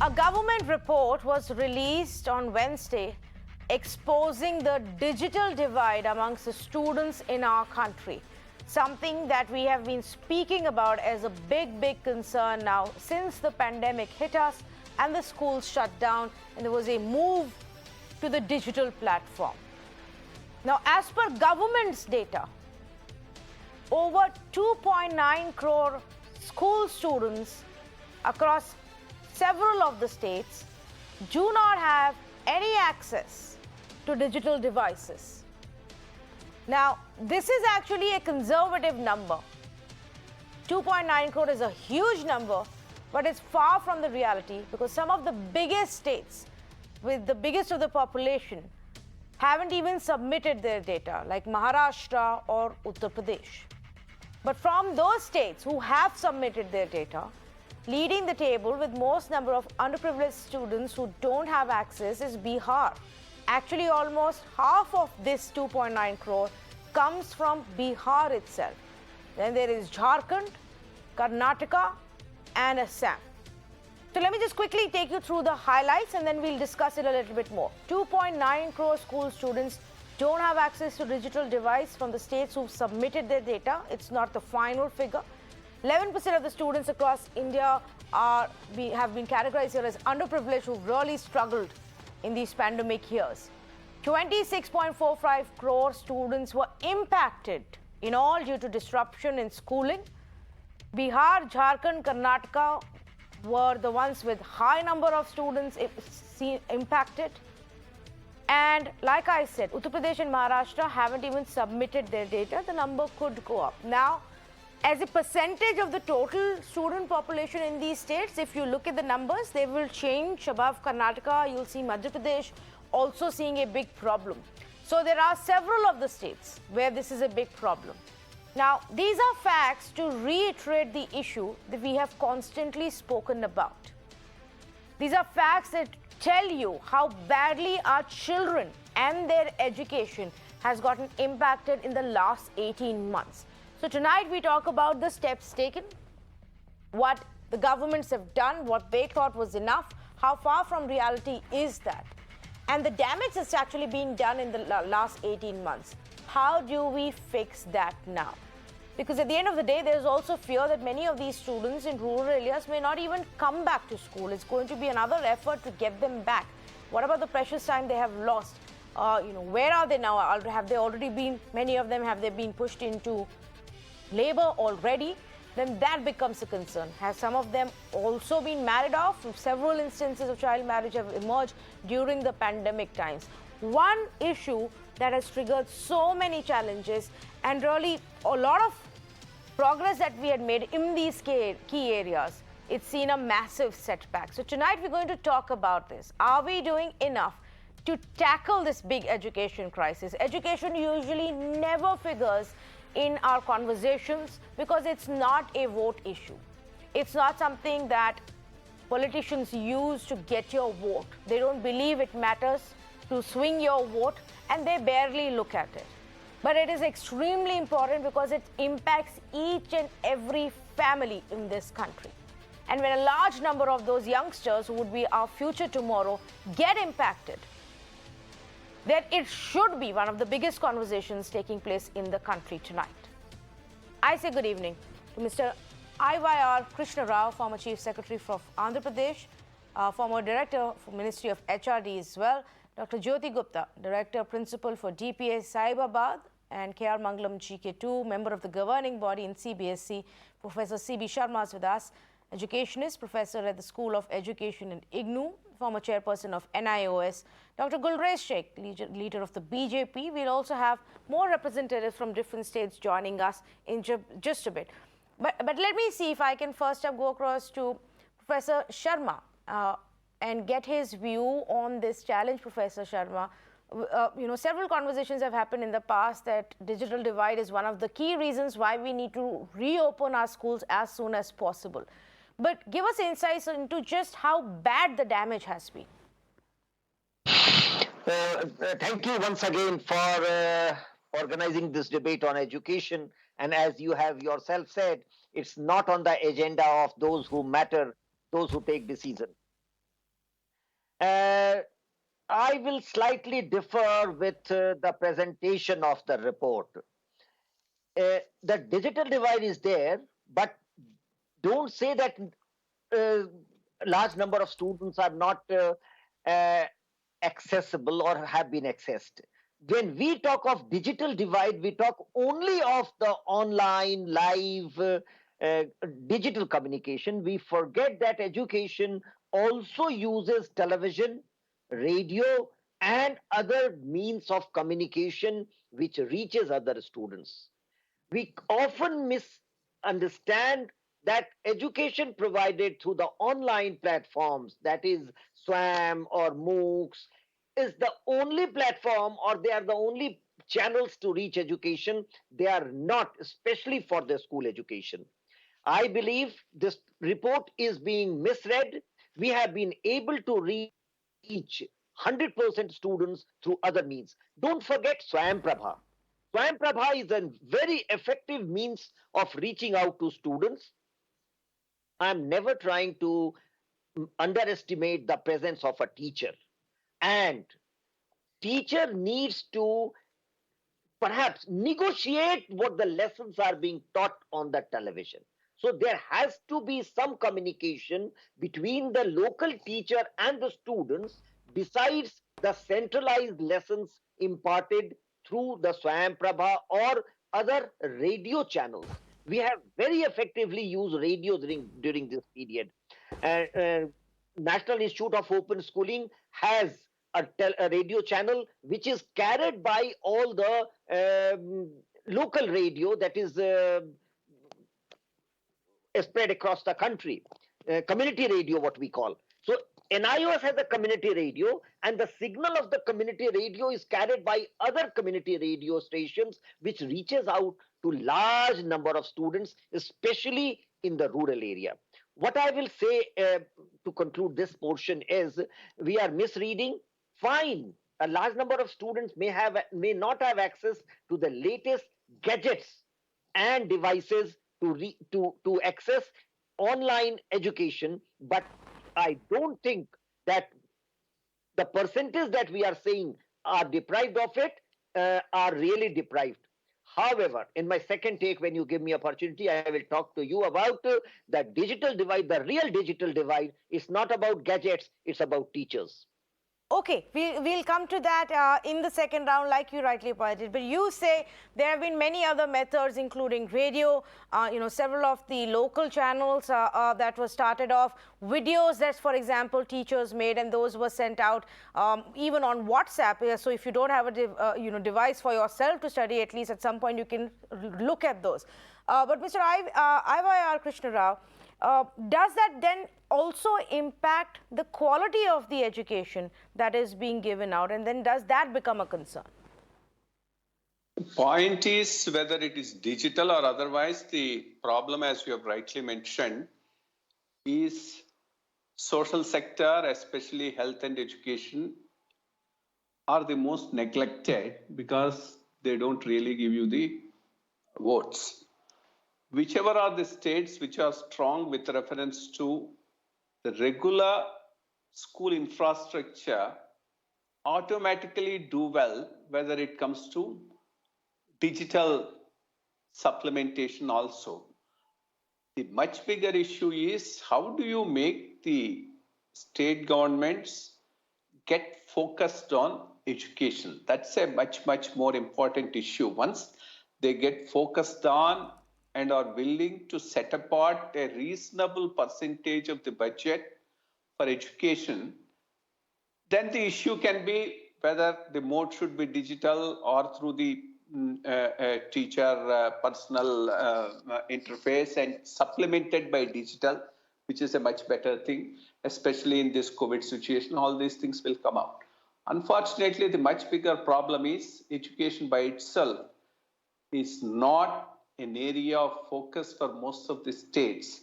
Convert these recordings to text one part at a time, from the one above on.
A government report was released on Wednesday exposing the digital divide amongst the students in our country. Something that we have been speaking about as a big concern now since the pandemic hit us and the schools shut down and there was a move to the digital platform. Now, as per government's data, over 2.9 crore school students across several of the states do not have any access to digital devices. Now, this is actually a conservative number. 2.9 crore is a huge number, but it's far from the reality because some of the biggest states with the biggest of the population haven't even submitted their data, like Maharashtra or Uttar Pradesh. But from those states who have submitted their data, leading the table with most number of underprivileged students who don't have access is Bihar. Actually, almost half of this 2.9 crore comes from Bihar itself. Then there is Jharkhand, Karnataka, and Assam. So let me just quickly take you through the highlights and then we'll discuss it a little bit more. 2.9 crore school students don't have access to digital device from the states who've submitted their data. It's not the final figure. 11% of the students across India have been categorized here as underprivileged who've really struggled in these pandemic years. 26.45 crore students were impacted in all due to disruption in schooling. Bihar, Jharkhand, Karnataka were the ones with high number of students impacted. And like I said, Uttar Pradesh and Maharashtra haven't even submitted their data. The number could go up. Now, as a percentage of the total student population in these states, if you look at the numbers, they will change. Above Karnataka, you'll see Madhya Pradesh also seeing a big problem. So there are several of the states where this is a big problem. Now, these are facts to reiterate the issue that we have constantly spoken about. These are facts that tell you how badly our children and their education has gotten impacted in the last 18 months. So tonight we talk about the steps taken, what the governments have done, what they thought was enough, how far from reality is that, and the damage that's actually been done in the last 18 months. How do we fix that now? Because at the end of the day, there's also fear that many of these students in rural areas may not even come back to school. It's going to be another effort to get them back. What about the precious time they have lost? Where are they now? Have they already been, many of them, have they been pushed into labor already? Then that becomes a concern. Have some of them also been married off? Several instances of child marriage have emerged during the pandemic times. One issue that has triggered so many challenges and really a lot of progress that we had made in these key areas, it's seen a massive setback. So tonight we're going to talk about this. Are we doing enough to tackle this big education crisis? Education usually never figures in our conversations because it's not a vote issue. It's not something that politicians use to get your vote. They don't believe it matters to swing your vote and they barely look at it. But it is extremely important because it impacts each and every family in this country. And when a large number of those youngsters who would be our future tomorrow get impacted, then it should be one of the biggest conversations taking place in the country tonight. I say good evening to Mr. IYR Krishna Rao, former Chief Secretary of Andhra Pradesh, former Director for Ministry of HRD as well, Dr. Jyoti Gupta, Director Principal for DPA Saibabad, and KR Mangalam GK2, member of the governing body in CBSE, Professor CB Sharma is with us, educationist, professor at the School of Education in IGNOU, former chairperson of NIOS, Dr. Gulrez Sheikh, leader of the BJP. We'll also have more representatives from different states joining us in just a bit. But let me see if I can first up go across to Professor Sharma and get his view on this challenge, Professor Sharma. Several conversations have happened in the past that digital divide is one of the key reasons why we need to reopen our schools as soon as possible. But give us insights into just how bad the damage has been. Thank you once again for organizing this debate on education. And as you have yourself said, it's not on the agenda of those who matter, those who take decision. Uh, I will slightly differ with the presentation of the report. The digital divide is there, but don't say that uh, large number of students are not uh, accessible or have been accessed. When we talk of digital divide, we talk only of the online, live, digital communication. We forget that education also uses television, radio, and other means of communication which reaches other students. We often misunderstand that education provided through the online platforms, that is SWAM or MOOCs, is the only platform or they are the only channels to reach education. They are not, especially for the school education. I believe this report is being misread. We have been able to reach 100% students through other means. Don't forget Swayam Prabha. Swayam Prabha is a very effective means of reaching out to students. I'm never trying to underestimate the presence of a teacher. And teacher needs to perhaps negotiate what the lessons are being taught on the television. So there has to be some communication between the local teacher and the students besides the centralized lessons imparted through the Swayam Prabha or other radio channels. We have very effectively used radio during this period. National Institute of Open Schooling has a radio channel which is carried by all the local radio that is spread across the country, community radio, what we call. So NIOS has a community radio, and the signal of the community radio is carried by other community radio stations, which reaches out to large number of students, especially in the rural area. What I will say to conclude this portion is we are misreading. Fine, a large number of students may not have access to the latest gadgets and devices to access online education, but I don't think that the percentage that we are saying are deprived of it are really deprived. However, in my second take, when you give me opportunity, I will talk to you about the digital divide. The real digital divide is not about gadgets, it's about teachers. Okay, we'll come to that in the second round, like you rightly pointed. But you say there have been many other methods, including radio, several of the local channels that were started off, videos that, for example, teachers made, and those were sent out even on WhatsApp. So if you don't have a device for yourself to study, at least at some point you can look at those. But Mr. IYR Krishna Rao, does that then also impact the quality of the education that is being given out, and then does that become a concern? The point is whether it is digital or otherwise, the problem, as you have rightly mentioned, is social sector, especially health and education, are the most neglected because they don't really give you the votes. Whichever are the states which are strong with reference to the regular school infrastructure automatically do well, whether it comes to digital supplementation also. The much bigger issue is how do you make the state governments get focused on education? That's a much, much more important issue. Once they get focused on and are willing to set apart a reasonable percentage of the budget for education, then the issue can be whether the mode should be digital or through the teacher personal interface and supplemented by digital, which is a much better thing, especially in this COVID situation. All these things will come out. Unfortunately, the much bigger problem is education by itself is not an area of focus for most of the states.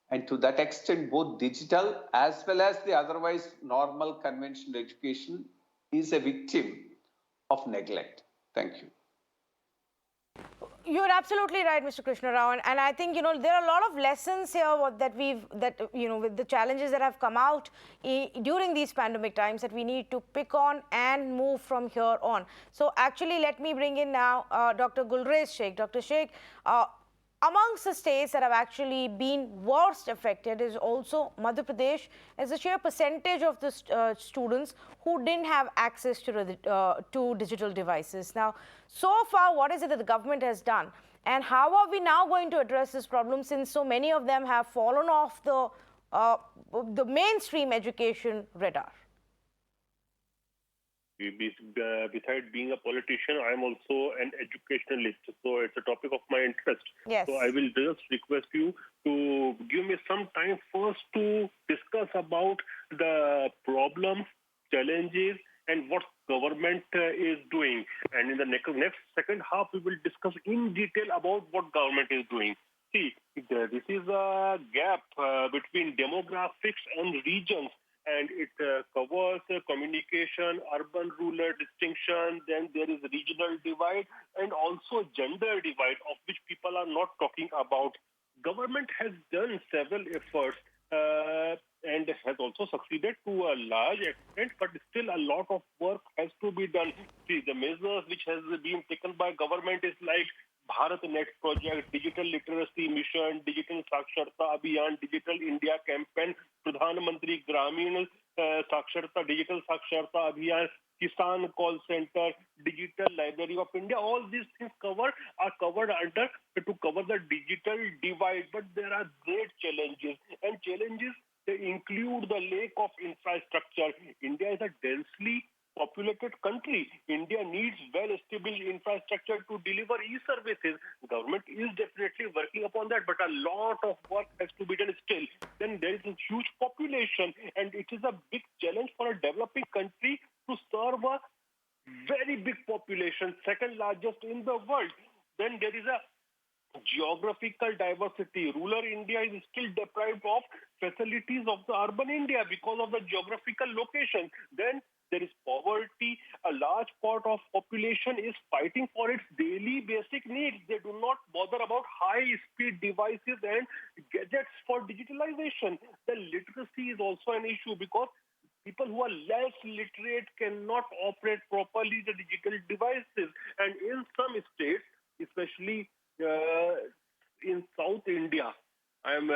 And to that extent, both digital as well as the otherwise normal conventional education is a victim of neglect. Thank you. You're absolutely right, Mr. Krishna Rao, and I think there are a lot of lessons here with the challenges that have come out during these pandemic times that we need to pick on and move from here on. So actually, let me bring in now Dr. Gulrez Sheikh. Dr. Sheikh, amongst the states that have actually been worst affected is also Madhya Pradesh, as a sheer percentage of the students who didn't have access to digital devices. Now, so far, what is it that the government has done? And how are we now going to address this problem, since so many of them have fallen off the mainstream education radar? Besides being a politician, I am also an educationalist, so it's a topic of my interest. Yes. So I will just request you to give me some time first to discuss about the problems, challenges, and what government is doing. And in the next second half, we will discuss in detail about what government is doing. See, this is a gap between demographics and regions. And it covers communication, urban-rural distinction, then there is regional divide, and also gender divide, of which people are not talking about. Government has done several efforts and has also succeeded to a large extent, but still a lot of work has to be done. See, the measures which has been taken by government is like BharatNet project, Digital Literacy Mission, Digital Saksharta Abhiyan, Digital India Campaign, Pradhan Mantri Gramin Saksharta, Digital Saksharta Abhiyan, Kisan Call Center, Digital Library of India. All these things are covered under to cover the digital divide. But there are great challenges, and challenges they include the lack of infrastructure. India is a densely populated country. India needs well-established infrastructure to deliver e-services. Government is definitely working upon that, but a lot of work has to be done still. Then there is a huge population, and it is a big challenge for a developing country to serve a very big population, second largest in the world. Then there is a geographical diversity. Rural India is still deprived of facilities of the urban India because of the geographical location. Then there is poverty. A large part of population is fighting for its daily basic needs. They do not bother about high-speed devices and gadgets for digitalization. The literacy is also an issue because people who are less literate cannot operate properly the digital devices. And in some states, especially in South India, I am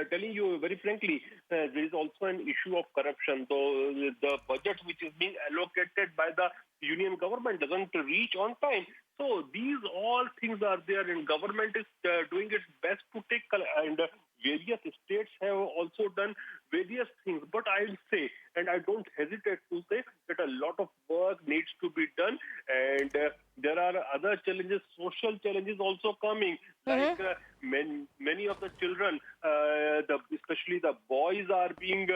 telling you very frankly, there is also an issue of corruption. So the budget which is being allocated by the union government doesn't reach on time. So these all things are there, and government is doing its best to take, and various states have also done various things. But I will say, and I don't hesitate to say, that a lot of work needs to be done, and there are other challenges, social challenges also coming. Like many of the children, especially the boys, are being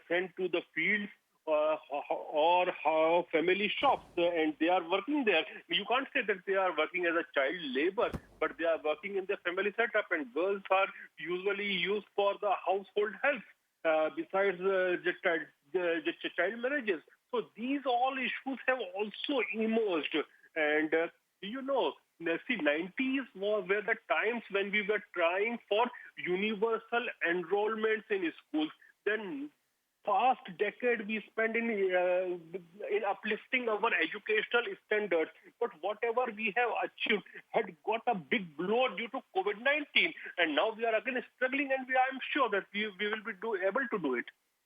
sent to the fields or family shops, and they are working there. You can't say that they are working as a child labor, but they are working in the family setup, and girls are usually used for the household help besides the child marriages. So these all issues have also emerged, and see, 90s were the times when we were trying for universal enrollments in schools. Then past decade we spent in uplifting our educational standards, but whatever we have achieved had got a big blow due to COVID-19, and now we are again struggling, and I am sure that we will be able to do it.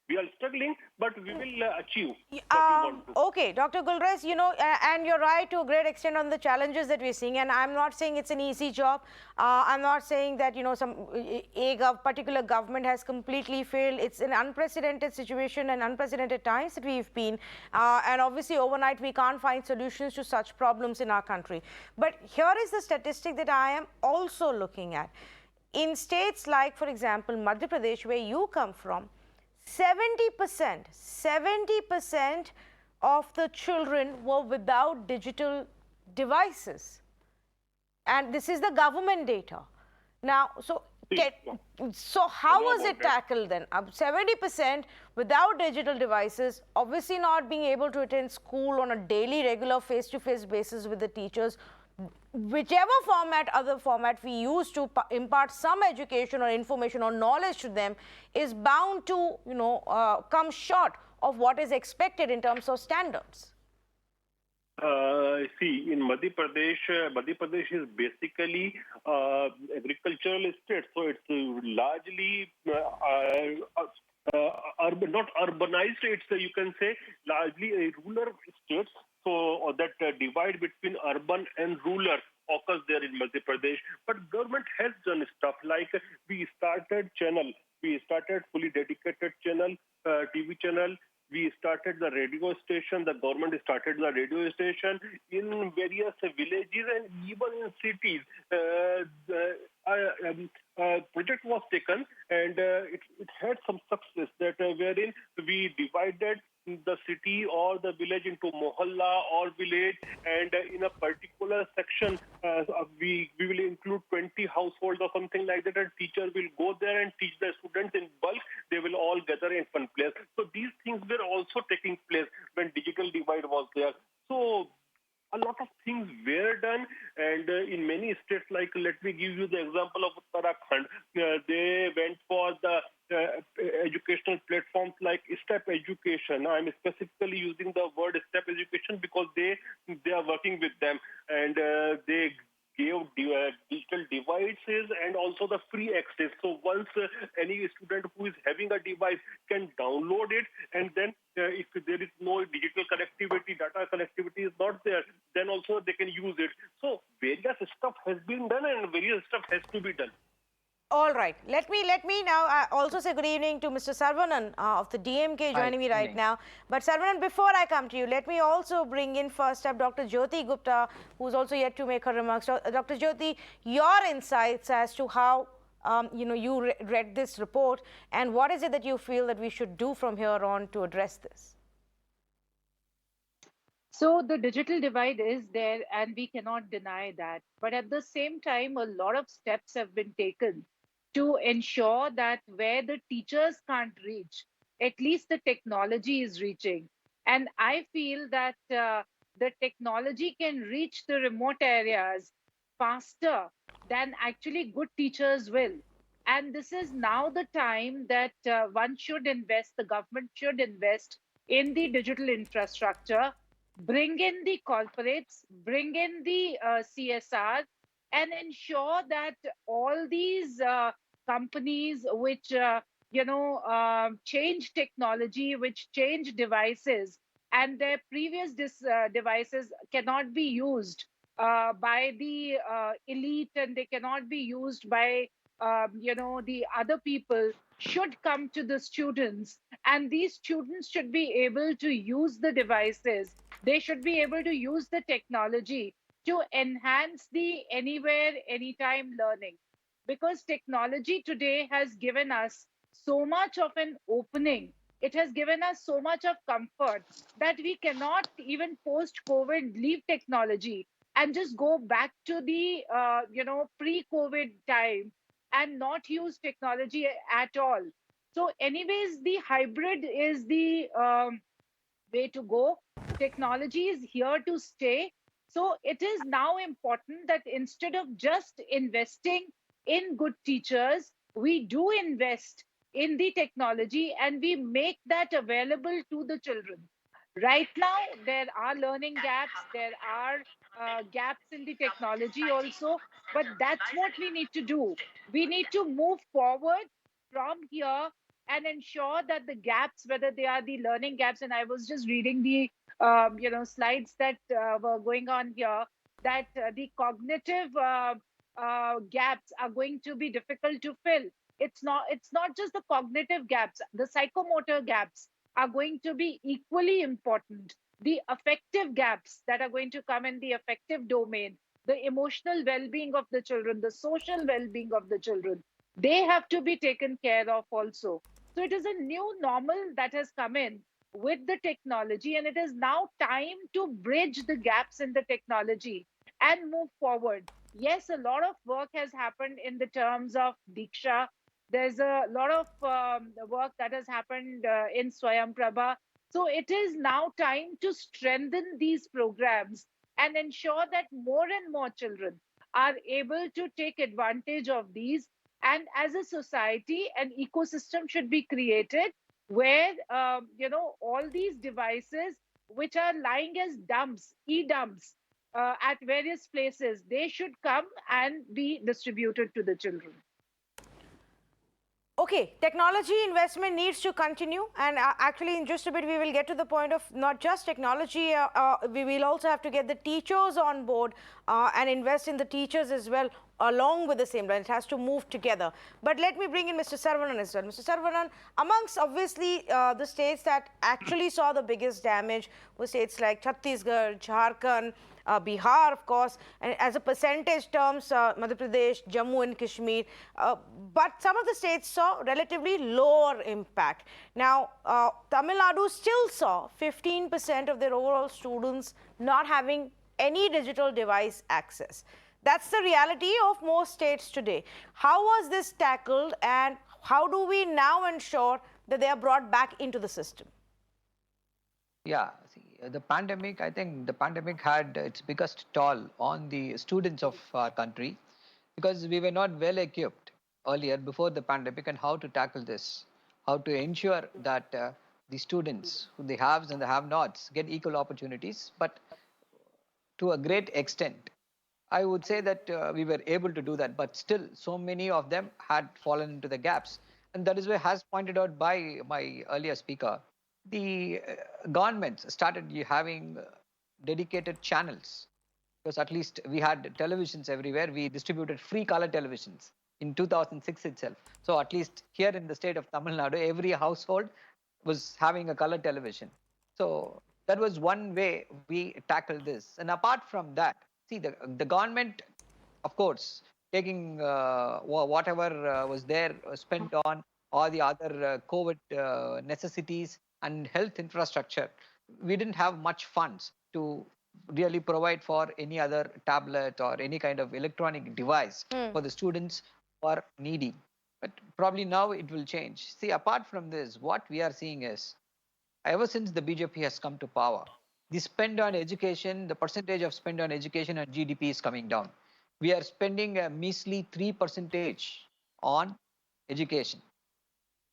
We are struggling, but we will achieve what we want to. Okay, Dr. Gulrez, and you're right to a great extent on the challenges that we're seeing, and I'm not saying it's an easy job. I'm not saying that, a particular government has completely failed. It's an unprecedented situation and unprecedented times that we've been, and obviously overnight we can't find solutions to such problems in our country. But here is the statistic that I am also looking at. In states like, for example, Madhya Pradesh, where you come from, 70% of the children were without digital devices, and this is the government data. Now, so how was it tackled then? 70% without digital devices, obviously not being able to attend school on a daily, regular, face-to-face basis with the teachers. whichever format, other format we use to impart some education or information or knowledge to them is bound to, come short of what is expected in terms of standards. See, in Madhya Pradesh is basically agricultural state, so it's largely not urbanized. It's you can say largely a rural state. So that divide between urban and rural occurs there in Madhya Pradesh. But government has done stuff like we started fully dedicated channel, TV channel. We started the radio station. The government started the radio station in various villages and even in cities. Project was taken and it had some success that wherein we divided the city or the village into mohalla or village, and in a particular section we will include 20 households or something like that, and teacher will go there and teach the students in bulk. They will all gather in one place. So these things were also taking place when digital divide was there. So a lot of things were done, and in many states, like let me give you the example of Uttarakhand, they went for the educational platforms like STEP education. I'm specifically using the word STEP education because they are working with them, and they gave digital devices and also the free access. So once any student who is having a device can download it, and then if there is no digital connectivity, data connectivity is not there, then also they can use it. So various stuff has been done and various stuff has to be done. All right. Let me now also say good evening to Mr. Saravanan of the DMK joining me right now. But Saravanan, before I come to you, let me also bring in first up Dr. Jyoti Gupta, who's also yet to make her remarks. Dr. Jyoti, your insights as to how you read this report, and what is it that you feel that we should do from here on to address this? So the digital divide is there and we cannot deny that. But at the same time, a lot of steps have been taken to ensure that where the teachers can't reach, at least the technology is reaching. And I feel that the technology can reach the remote areas faster than actually good teachers will. And this is now the time that one should invest, the government should invest in the digital infrastructure, bring in the corporates, bring in the CSR, and ensure that all these companies which change technology, which change devices, and their previous devices cannot be used by the elite, and they cannot be used by the other people, should come to the students, and these students should be able to use the devices. They should be able to use the technology to enhance the anywhere, anytime learning. Because technology today has given us so much of an opening. It has given us so much of comfort that we cannot even post-COVID leave technology and just go back to the pre-COVID time and not use technology at all. So anyways, the hybrid is the way to go. Technology is here to stay. So it is now important that instead of just investing in good teachers, we do invest in the technology and we make that available to the children. Right now, there are learning gaps, there are gaps in the technology also, but that's what we need to do. We need to move forward from here and ensure that the gaps, whether they are the learning gaps, and I was just reading the slides that were going on here, that the cognitive gaps are going to be difficult to fill. It's not just the cognitive gaps, the psychomotor gaps are going to be equally important. The affective gaps that are going to come in the affective domain, the emotional well-being of the children, the social well-being of the children, they have to be taken care of also. So it is a new normal that has come in with the technology, and it is now time to bridge the gaps in the technology and move forward. Yes, a lot of work has happened in the terms of Diksha. There's a lot of work that has happened in Swayam Prabha. So it is now time to strengthen these programs and ensure that more and more children are able to take advantage of these. And as a society, an ecosystem should be created where all these devices which are lying as dumps, e-dumps, at various places, they should come and be distributed to the children. Okay, technology investment needs to continue, and actually in just a bit we will get to the point of not just technology, we will also have to get the teachers on board and invest in the teachers as well along with the same line. It has to move together. But let me bring in Mr. Saravanan as well. Mr. Saravanan, amongst obviously the states that actually saw the biggest damage were states like Chhattisgarh, Jharkhand, Bihar, of course, and as a percentage terms, Madhya Pradesh, Jammu and Kashmir, but some of the states saw relatively lower impact. Now, Tamil Nadu still saw 15% of their overall students not having any digital device access. That's the reality of most states today. How was this tackled, and how do we now ensure that they are brought back into the system? Yeah, see, the pandemic, I think the pandemic had its biggest toll on the students of our country because we were not well equipped earlier before the pandemic and how to tackle this, how to ensure that the students, the haves and the have-nots, get equal opportunities. But to a great extent, I would say that we were able to do that, but still so many of them had fallen into the gaps. And that is why, as pointed out by my earlier speaker, the governments started having dedicated channels, because at least we had televisions everywhere. We distributed free color televisions in 2006 itself. So at least here in the state of Tamil Nadu, every household was having a color television. So that was one way we tackled this. And apart from that, see, the government, of course, taking whatever was there spent on all the other COVID necessities and health infrastructure. We didn't have much funds to really provide for any other tablet or any kind of electronic device for the students who are needy. But probably now it will change. See, apart from this, what we are seeing is, ever since the BJP has come to power, the spend on education, the percentage of spend on education and GDP is coming down. We are spending a measly 3% on education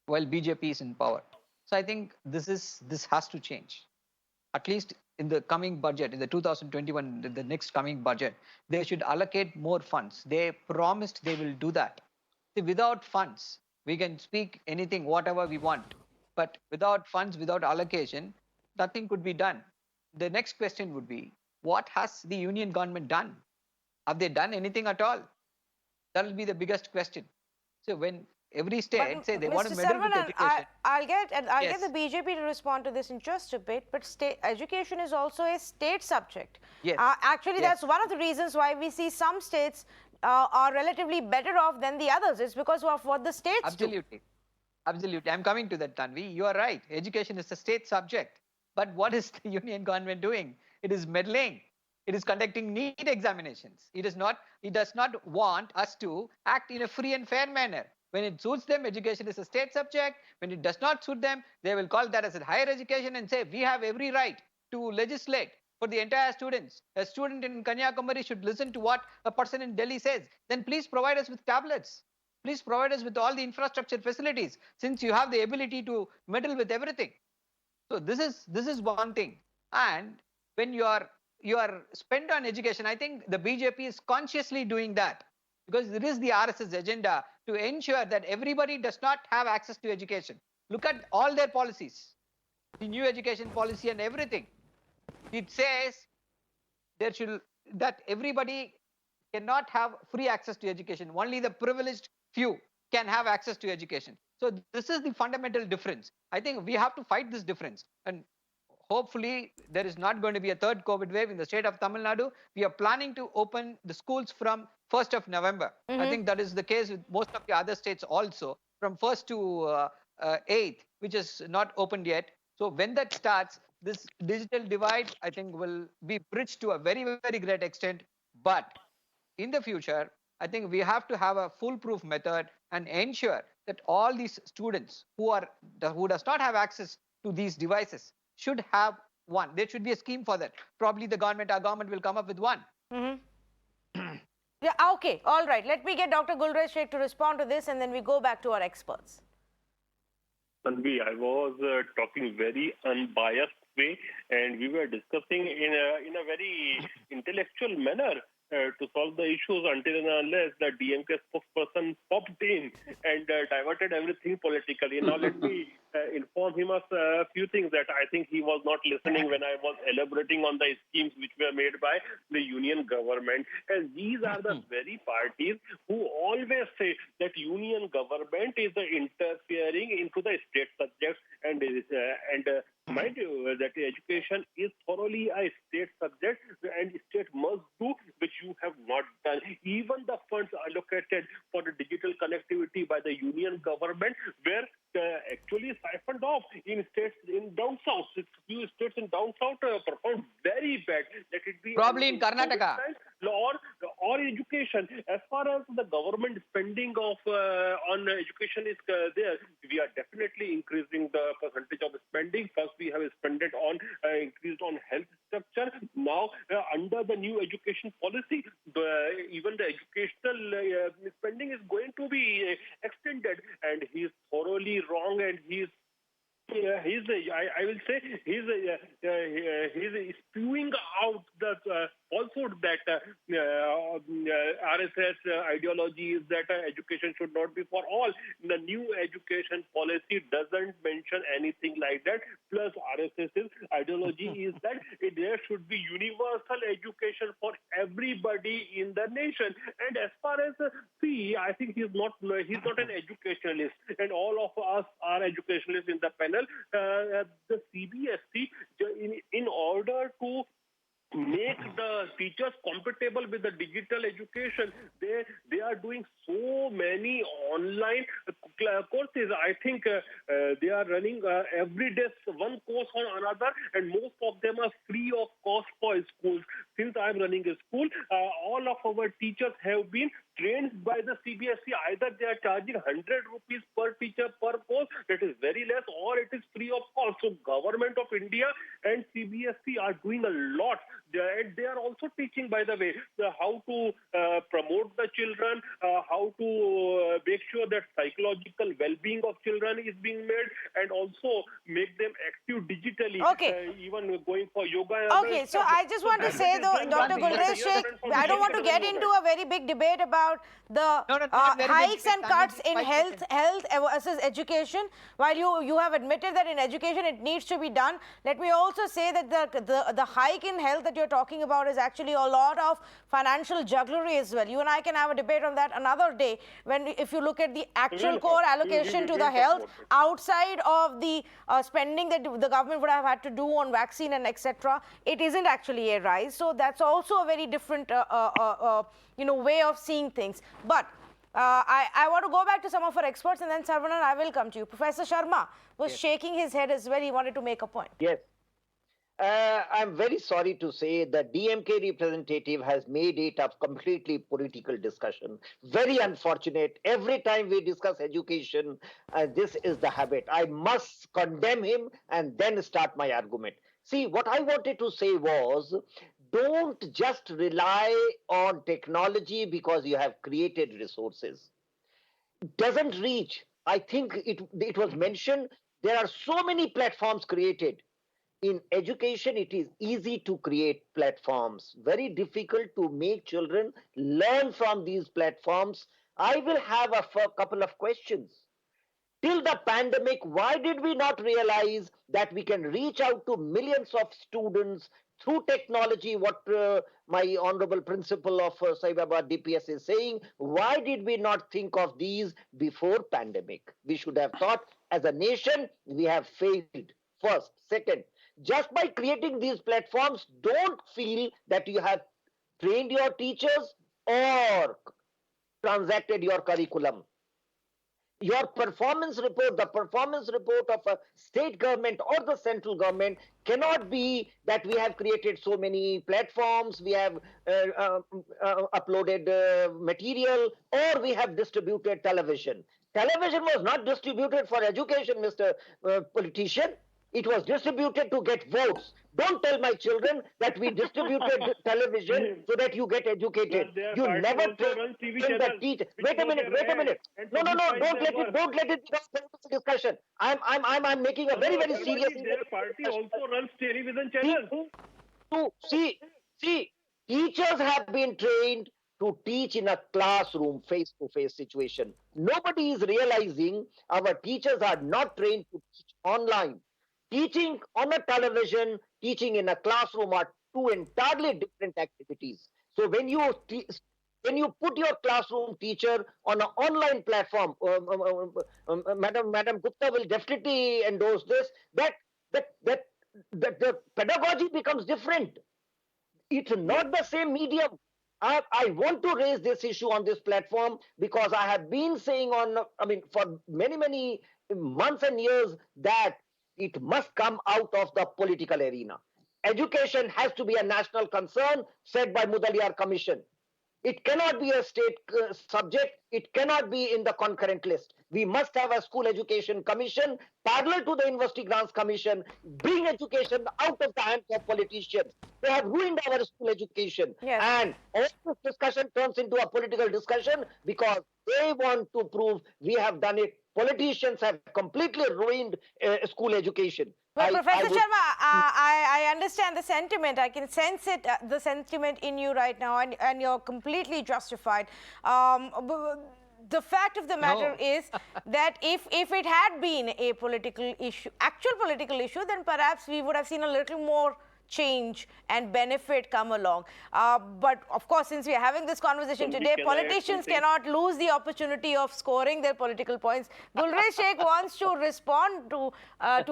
while BJP is in power. So I think this has to change. At least in the coming budget, in the 2021, the next coming budget, they should allocate more funds. They promised they will do that. See, without funds, we can speak anything, whatever we want. But without funds, without allocation, nothing could be done. The next question would be, what has the union government done? Have they done anything at all? That will be the biggest question. So when every state say they want to meddle with education. I'll get the BJP to respond to this in just a bit, but education is also a state subject. Yes. Actually, that's one of the reasons why we see some states are relatively better off than the others. It's because of what the states do. Absolutely. I'm coming to that, Tanvi. You are right. Education is a state subject. But what is the union government doing? It is meddling. It is conducting NEET examinations. It does not want us to act in a free and fair manner. When it suits them, education is a state subject. When it does not suit them, they will call that as a higher education and say, we have every right to legislate for the entire students. A student in Kanyakumari should listen to what a person in Delhi says. Then please provide us with tablets. Please provide us with all the infrastructure facilities, since you have the ability to meddle with everything. So this is one thing. And when you are spent on education, I think the BJP is consciously doing that, because it is the RSS agenda to ensure that everybody does not have access to education. Look at all their policies, the new education policy and everything. It says that everybody cannot have free access to education. Only the privileged few can have access to education. So this is the fundamental difference. I think we have to fight this difference. And hopefully there is not going to be a third COVID wave in the state of Tamil Nadu. We are planning to open the schools from 1st of November. I think that is the case with most of the other states also, from 1st to 8th, which is not opened yet. So when that starts, this digital divide, I think, will be bridged to a very, very great extent. But in the future, I think we have to have a foolproof method and ensure that all these students who does not have access to these devices should have one. There should be a scheme for that. Probably our government will come up with one. Yeah, okay, all right. Let me get Dr. Gulrez Sheikh to respond to this, and then we go back to our experts. Tanvi, I was talking very unbiased way, and we were discussing in a very intellectual manner to solve the issues until and unless the DMK spokesperson popped in and diverted everything politically. Now let me inform him of a few things that I think he was not listening when I was elaborating on the schemes which were made by the union government. And these are the very parties who always say that union government is interfering into the state subjects, and mind you that education is thoroughly a state subject, and state must do which you have not done. Even the funds allocated for the digital connectivity by the union government were actually siphoned off in states in down south. Few states in down south performed very bad. Let it be probably in Karnataka or education. As far as the government spending of on education is there, we are definitely increasing the percentage of spending. First, we have spent it on increased on health structure. Now, under the new education policy, even the educational spending is going to be extended, and he is thoroughly wrong, and I will say he's spewing out the falsehood that RSS ideology is that education should not be for all. The new education policy doesn't mention anything like that. Plus, RSS's ideology is that there should be universal education for everybody in the nation. And as far as I think he's not an educationalist, and all of us are educationalists in the panel. The CBSE, in order to make the teachers compatible with the digital education, they are doing so many online courses. I think they are running every day one course on another, and most of them are free of cost for schools. Since I'm running a school, all of our teachers have been trained by the CBSE. Either they are charging 100 rupees per teacher per course, that is very less, or it is free of cost. So Government of India and CBSE are doing a lot. They are also teaching, by the way, how to promote the children, how to make sure that psychological well-being of children is being made, and also make them active digitally. Okay. Even going for yoga. Okay, so I just want to say, though, Dr. Gulrez Sheikh, I don't want to get into a very big debate about the hikes and cuts in health versus education. While you have admitted that in education it needs to be done, let me also say that the hike in health that you're talking about is actually a lot of financial jugglery as well. You and I can have a debate on that another day, if you look at the actual core allocation to the health outside of the spending that the government would have had to do on vaccine and etc., it isn't actually a rise. So that's also a very different way of seeing things. But I want to go back to some of our experts, and then Saravanan, I will come to you. Professor Sharma was shaking his head as well. He wanted to make a point. Yes. I'm very sorry to say the DMK representative has made it a completely political discussion. Very unfortunate. Every time we discuss education, this is the habit. I must condemn him and then start my argument. See, what I wanted to say was, don't just rely on technology because you have created resources. It doesn't reach. I think it was mentioned, there are so many platforms created. In education, it is easy to create platforms, very difficult to make children learn from these platforms. I will have a couple of questions. Till the pandemic, why did we not realize that we can reach out to millions of students through technology, what my honorable principal of Saibabad DPS is saying? Why did we not think of these before pandemic? We should have thought, as a nation, we have failed. First. Second, just by creating these platforms, don't feel that you have trained your teachers or transacted your curriculum. Your performance report, the performance report of a state government or the central government cannot be that we have created so many platforms, we have uploaded material, or we have distributed television. Television was not distributed for education, Mr. Politician. It was distributed to get votes. Don't tell my children that we distributed television so that you get educated. Their You party never also runs TV train the channels teacher. which Wait a show minute. their Wait a ads minute. and No, no, no. publicize Don't their let it. work. Don't let it become a political discussion. I'm making a No, very no, very serious. Sharma ji, their party also runs television channels. See, teachers have been trained to teach in a classroom, face-to-face situation. Nobody is realizing our teachers are not trained to teach online. Teaching on a television, teaching in a classroom are two entirely different activities. So when you put your classroom teacher on an online platform, Madam Gupta will definitely endorse this. That the pedagogy becomes different. It's not the same medium. I want to raise this issue on this platform because I have been saying for many months and years that it must come out of the political arena. Education has to be a national concern said by Mudaliar Commission. It cannot be a state subject. It cannot be in the concurrent list. We must have a school education commission parallel to the University Grants Commission. Bring education out of the hands of politicians. They have ruined our school education. Yes. And all this discussion turns into a political discussion because they want to prove we have done it. Politicians have completely ruined school education. Well, Professor would- Sharma, I understand the sentiment. I can sense it, the sentiment in you right now, and you're completely justified. The fact of the matter No. is that if it had been a political issue, actual political issue, then perhaps we would have seen a little more change and benefit come along. But of course, since we are having this conversation Sandeep, today, can I add politicians something? cannot lose the opportunity of scoring their political points. Gulrez Sheikh wants to respond to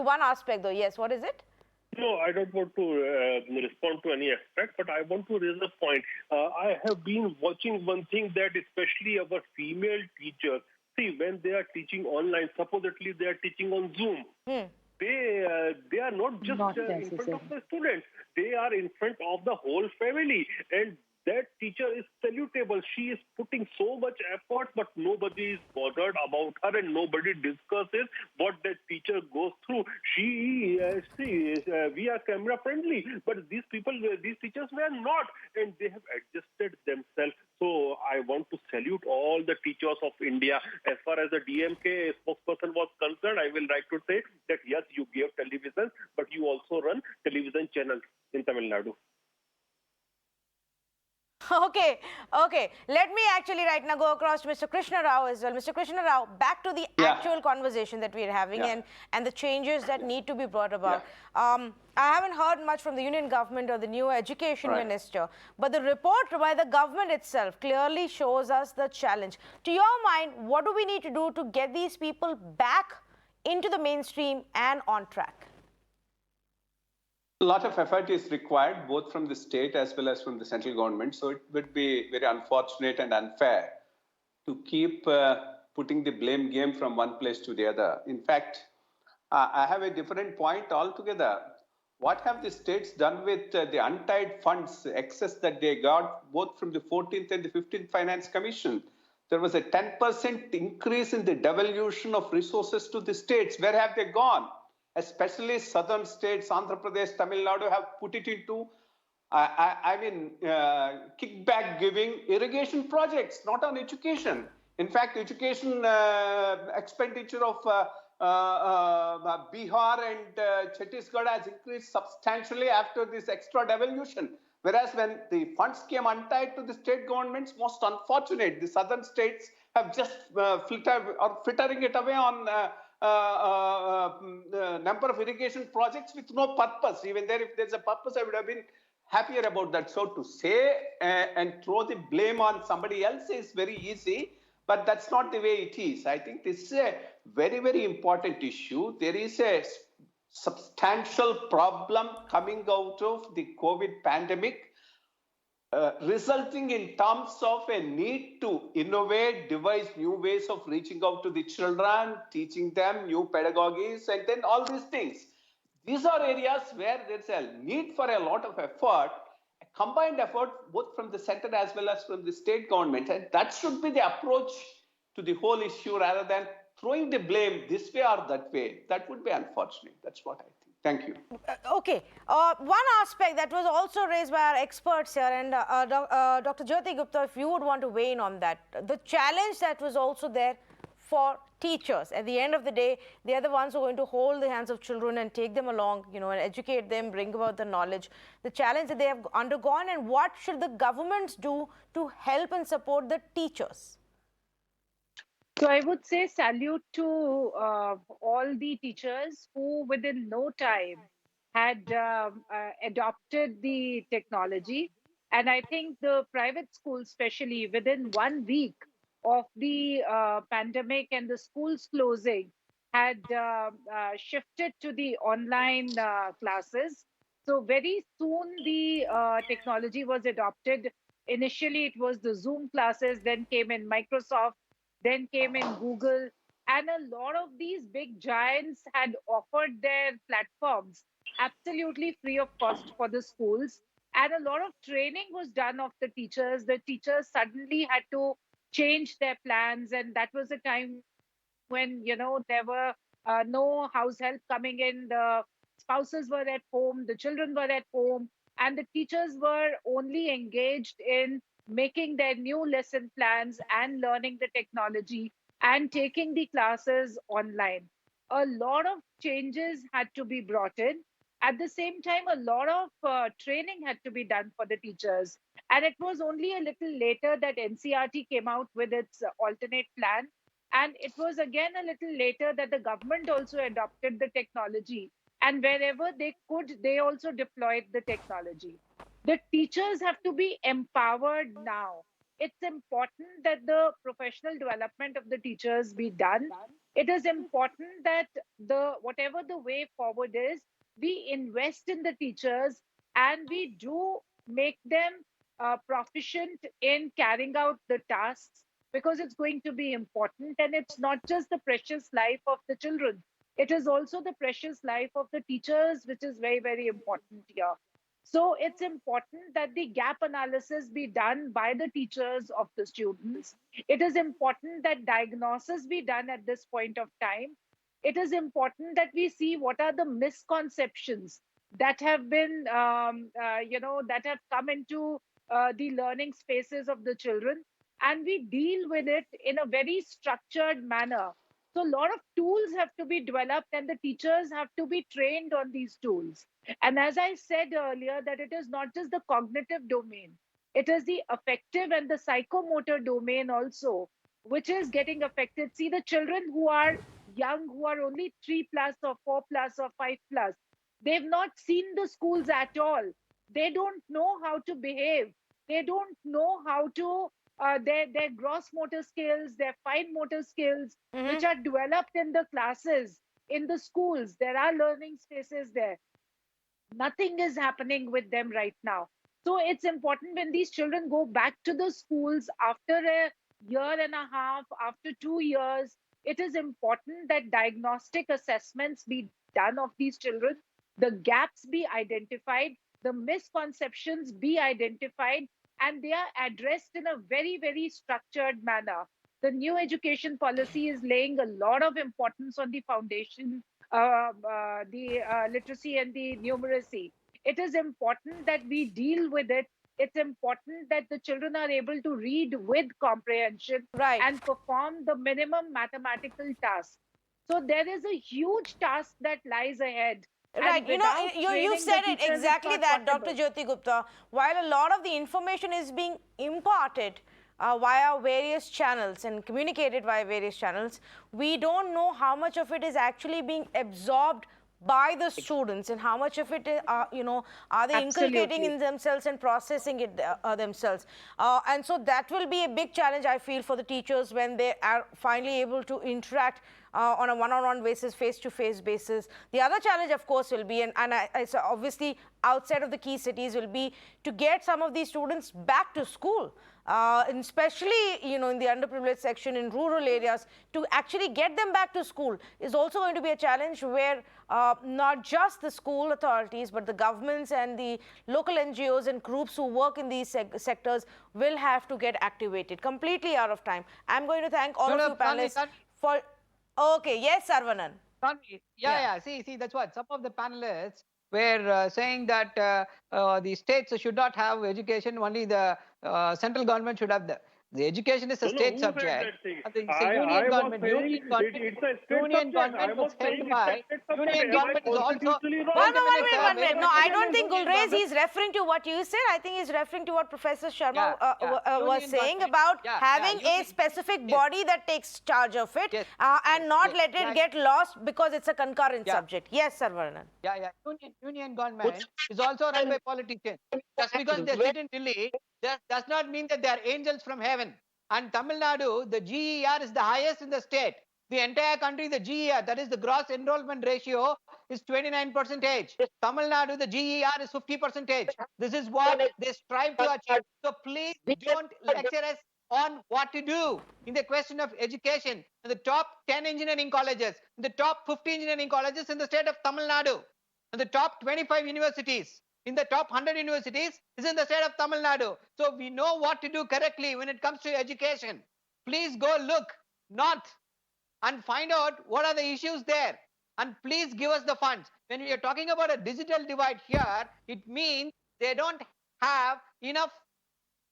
one aspect, though. Yes, what is it? No, I don't want to respond to any aspect, but I want to raise a point. I have been watching one thing that especially our female teachers, see, when they are teaching online, supposedly they are teaching on Zoom. They are not just in front of the students. They are in front of the whole family. And that teacher is salutable. She is putting so much effort, but nobody is bothered about her and nobody discusses what that teacher goes through. We are camera friendly, but these teachers were not, and they have adjusted themselves. So I want to salute all the teachers of India. As far as the DMK spokesperson was concerned, I will like to say that yes, you gave television, but you also run television channels in Tamil Nadu. Okay. Let me actually right now go across to Mr. Krishna Rao as well. Mr. Krishna Rao, back to the actual conversation that we are having and the changes that need to be brought about. I haven't heard much from the union government or the new education minister, but the report by the government itself clearly shows us the challenge. To your mind, what do we need to do to get these people back into the mainstream and on track? A lot of effort is required, both from the state as well as from the central government. So it would be very unfortunate and unfair to keep putting the blame game from one place to the other. In fact, I have a different point altogether. What have the states done with the untied funds, excess that they got both from the 14th and the 15th Finance Commission? There was a 10% increase in the devolution of resources to the states. Where have they gone? Especially southern states, Andhra Pradesh, Tamil Nadu have put it into, kickback giving irrigation projects, not on education. In fact, education expenditure of Bihar and Chhattisgarh has increased substantially after this extra devolution. Whereas when the funds came untied to the state governments, most unfortunate, the southern states have just frittering it away on number of irrigation projects with no purpose. Even there, if there's a purpose, I would have been happier about that. So to say and throw the blame on somebody else is very easy, but that's not the way it is. I think this is a very, very important issue. There is a substantial problem coming out of the COVID pandemic, resulting in terms of a need to innovate, devise new ways of reaching out to the children, teaching them new pedagogies, and then all these things. These are areas where there's a need for a lot of effort, a combined effort both from the center as well as from the state government. And that should be the approach to the whole issue rather than throwing the blame this way or that way. That would be unfortunate. That's what I think. Thank you. Okay. One aspect that was also raised by our experts here, and Dr. Jyoti Gupta, if you would want to weigh in on that, the challenge that was also there for teachers. At the end of the day, they are the ones who are going to hold the hands of children and take them along, and educate them, bring about the knowledge. The challenge that they have undergone, and what should the governments do to help and support the teachers? So I would say salute to all the teachers who within no time had adopted the technology. And I think the private schools, especially within 1 week of the pandemic and the schools closing, had shifted to the online classes. So very soon the technology was adopted. Initially, it was the Zoom classes, then came in Microsoft, then came in Google, and a lot of these big giants had offered their platforms absolutely free of cost for the schools. And a lot of training was done of the teachers. The teachers suddenly had to change their plans, and that was a time when there were no house help coming in. The spouses were at home, the children were at home, and the teachers were only engaged in making their new lesson plans and learning the technology and taking the classes online. A lot of changes had to be brought in. At the same time, a lot of training had to be done for the teachers. And it was only a little later that NCRT came out with its alternate plan. And it was again a little later that the government also adopted the technology. And wherever they could, they also deployed the technology. The teachers have to be empowered now. It's important that the professional development of the teachers be done. It is important that whatever the way forward is, we invest in the teachers and we do make them proficient in carrying out the tasks, because it's going to be important. And it's not just the precious life of the children, it is also the precious life of the teachers, which is very, very important here. So it's important that the gap analysis be done by the teachers of the students. It is important that diagnosis be done at this point of time. It is important that we see what are the misconceptions that have been, that have come into the learning spaces of the children, and we deal with it in a very structured manner. So a lot of tools have to be developed and the teachers have to be trained on these tools. And as I said earlier, that it is not just the cognitive domain, it is the affective and the psychomotor domain also, which is getting affected. See, the children who are young, who are only 3+ or 4+ or 5+, they've not seen the schools at all. They don't know how to behave. They don't know how to their gross motor skills, their fine motor skills, which are developed in the classes, in the schools. There are learning spaces there. Nothing is happening with them right now. So it's important when these children go back to the schools after a year and a half, after 2 years, it is important that diagnostic assessments be done of these children, the gaps be identified, the misconceptions be identified, and they are addressed in a very, very structured manner. The new education policy is laying a lot of importance on the foundation, the literacy and the numeracy. It is important that we deal with it. It's important that the children are able to read with comprehension and perform the minimum mathematical tasks. So there is a huge task that lies ahead. Right, you said it exactly that, Dr. Jyoti Gupta. While a lot of the information is being imparted via various channels and communicated via various channels, we don't know how much of it is actually being absorbed by the students and how much of it is, are they inculcating in themselves and processing it themselves. And so that will be a big challenge, I feel, for the teachers when they are finally able to interact on a one-on-one basis, face-to-face basis. The other challenge, of course, will be, and it's obviously outside of the key cities, will be to get some of these students back to school. And especially, in the underprivileged section in rural areas, to actually get them back to school is also going to be a challenge where not just the school authorities, but the governments and the local NGOs and groups who work in these sectors will have to get activated. Completely out of time. I'm going to thank all of you panelists for... Okay, yes, Sarvanan. Yeah. See, that's what some of the panelists were saying that the states should not have education. Only the central government should have the education is a No, state who said subject. that thing? And it's a I union was government. saying it's a state Union subject. I government was was saying held it's a by. state subject. Union Am I government is also. constitutionally wrong? Wait a minute, sir. One Wait a minute. No, I minute. don't think Union Gulrez, government- he's referring to what you said. I think he's referring to what Professor Sharma was Union saying government. about Yeah, having a union- specific yes. body that takes charge of it Yes. and not Yes, let it exactly. get lost because it's a concurrent Yeah. subject. Yes, Sarvanan. Yeah. Union government is also run by politicians. Just because they sit in Delhi, that does not mean that they are angels from heaven. And Tamil Nadu, the GER is the highest in the state. The entire country, the GER, that is the gross enrollment ratio, is 29%. Tamil Nadu, the GER is 50%. This is what they strive to achieve. So please don't lecture us on what to do in the question of education. In the top 10 engineering colleges, in the top 50 engineering colleges in the state of Tamil Nadu, in the top 25 universities, in the top 100 universities is in the state of Tamil Nadu. So we know what to do correctly when it comes to education. Please go look north and find out what are the issues there. And please give us the funds. When we are talking about a digital divide here, it means they don't have enough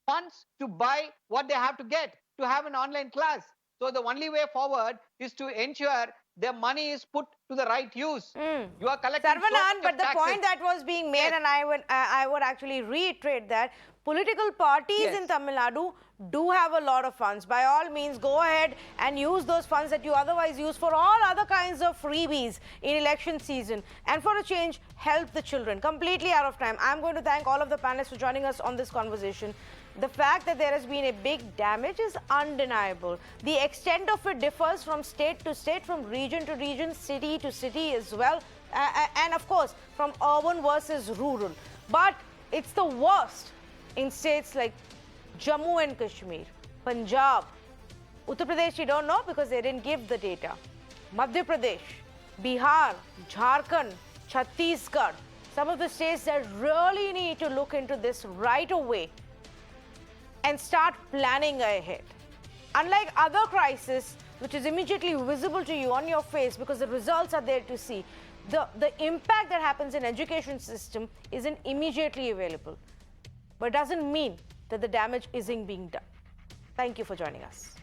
funds to buy what they have to get to have an online class. So the only way forward is to ensure their money is put to the right use. You are collecting so Sarvanan, much but of the taxes. point that was being made, Yes. and I would actually reiterate that political parties Yes. in Tamil Nadu do have a lot of funds. By all means, go ahead and use those funds that you otherwise use for all other kinds of freebies in election season. And for a change, help the children. Completely out of time. I'm going to thank all of the panelists for joining us on this conversation. The fact that there has been a big damage is undeniable. The extent of it differs from state to state, from region to region, city to city as well, and of course from urban versus rural. But it's the worst in states like Jammu and Kashmir, Punjab, Uttar Pradesh you don't know because they didn't give the data, Madhya Pradesh, Bihar, Jharkhand, Chhattisgarh, some of the states that really need to look into this right away and start planning ahead. Unlike other crises, which is immediately visible to you on your face because the results are there to see, the impact that happens in education system isn't immediately available, but doesn't mean that the damage isn't being done. Thank you for joining us.